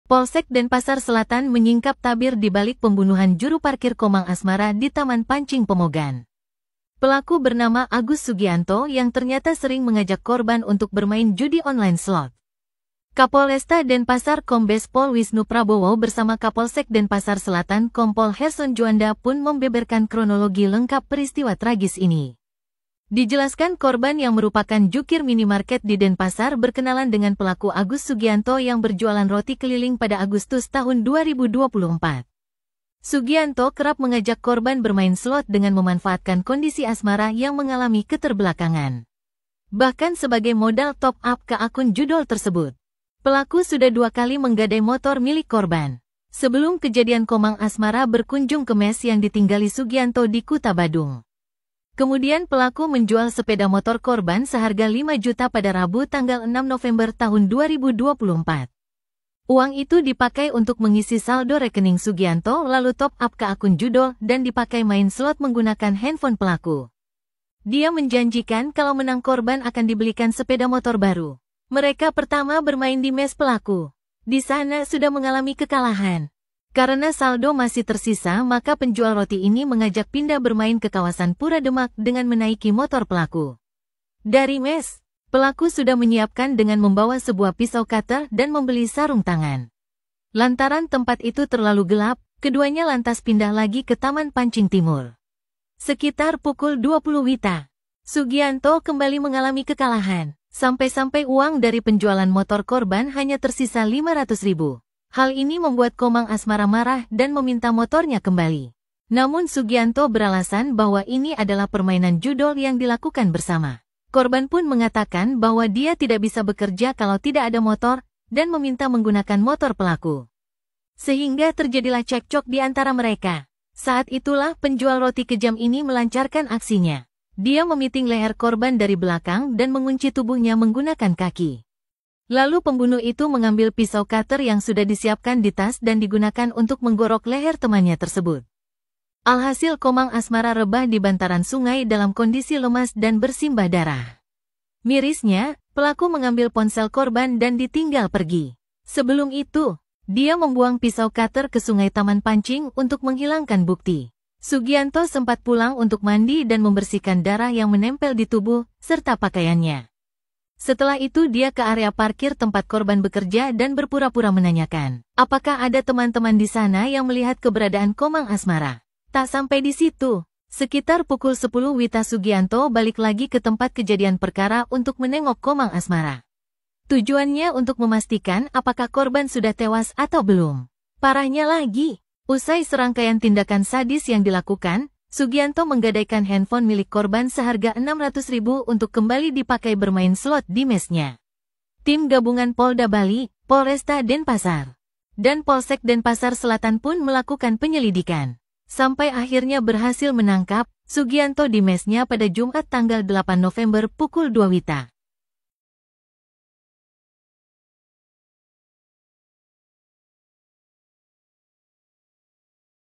Polsek Denpasar Selatan menyingkap tabir di balik pembunuhan juru parkir Komang Asmara di Taman Pancing Pemogan. Pelaku bernama Agus Sugianto yang ternyata sering mengajak korban untuk bermain judi online slot. Kapolresta Denpasar Kombes Pol Wisnu Prabowo bersama Kapolsek Denpasar Selatan Kompol Herson Juanda pun membeberkan kronologi lengkap peristiwa tragis ini. Dijelaskan korban yang merupakan jukir minimarket di Denpasar berkenalan dengan pelaku Agus Sugianto yang berjualan roti keliling pada Agustus tahun 2024. Sugianto kerap mengajak korban bermain slot dengan memanfaatkan kondisi asmara yang mengalami keterbelakangan. Bahkan sebagai modal top up ke akun judol tersebut. Pelaku sudah 2 kali menggadai motor milik korban. Sebelum kejadian Komang Asmara berkunjung ke mes yang ditinggali Sugianto di Kuta Badung. Kemudian pelaku menjual sepeda motor korban seharga 5 juta pada Rabu tanggal 6 November tahun 2024. Uang itu dipakai untuk mengisi saldo rekening Sugianto lalu top up ke akun judol dan dipakai main slot menggunakan handphone pelaku. Dia menjanjikan kalau menang korban akan dibelikan sepeda motor baru. Mereka pertama bermain di mes pelaku. Di sana sudah mengalami kekalahan. Karena saldo masih tersisa, maka penjual roti ini mengajak pindah bermain ke kawasan Pura Demak dengan menaiki motor pelaku. Dari mes, pelaku sudah menyiapkan dengan membawa sebuah pisau cutter dan membeli sarung tangan. Lantaran tempat itu terlalu gelap, keduanya lantas pindah lagi ke Taman Pancing Timur. Sekitar pukul 20 WITA, Sugianto kembali mengalami kekalahan, sampai-sampai uang dari penjualan motor korban hanya tersisa 500.000. Hal ini membuat Komang Asmara marah dan meminta motornya kembali. Namun Sugianto beralasan bahwa ini adalah permainan judol yang dilakukan bersama. Korban pun mengatakan bahwa dia tidak bisa bekerja kalau tidak ada motor dan meminta menggunakan motor pelaku. Sehingga terjadilah cekcok di antara mereka. Saat itulah penjual roti kejam ini melancarkan aksinya. Dia memiting leher korban dari belakang dan mengunci tubuhnya menggunakan kaki. Lalu pembunuh itu mengambil pisau cutter yang sudah disiapkan di tas dan digunakan untuk menggorok leher temannya tersebut. Alhasil Komang Asmara rebah di bantaran sungai dalam kondisi lemas dan bersimbah darah. Mirisnya, pelaku mengambil ponsel korban dan ditinggal pergi. Sebelum itu, dia membuang pisau cutter ke sungai Taman Pancing untuk menghilangkan bukti. Sugianto sempat pulang untuk mandi dan membersihkan darah yang menempel di tubuh serta pakaiannya. Setelah itu dia ke area parkir tempat korban bekerja dan berpura-pura menanyakan, apakah ada teman-teman di sana yang melihat keberadaan Komang Asmara. Tak sampai di situ, sekitar pukul 10 WITA Sugianto balik lagi ke tempat kejadian perkara untuk menengok Komang Asmara. Tujuannya untuk memastikan apakah korban sudah tewas atau belum. Parahnya lagi, usai serangkaian tindakan sadis yang dilakukan, Sugianto menggadaikan handphone milik korban seharga 600.000 untuk kembali dipakai bermain slot di mesnya. Tim gabungan Polda Bali, Polresta Denpasar, dan Polsek Denpasar Selatan pun melakukan penyelidikan. Sampai akhirnya berhasil menangkap Sugianto di mesnya pada Jumat tanggal 8 November pukul 2 WITA.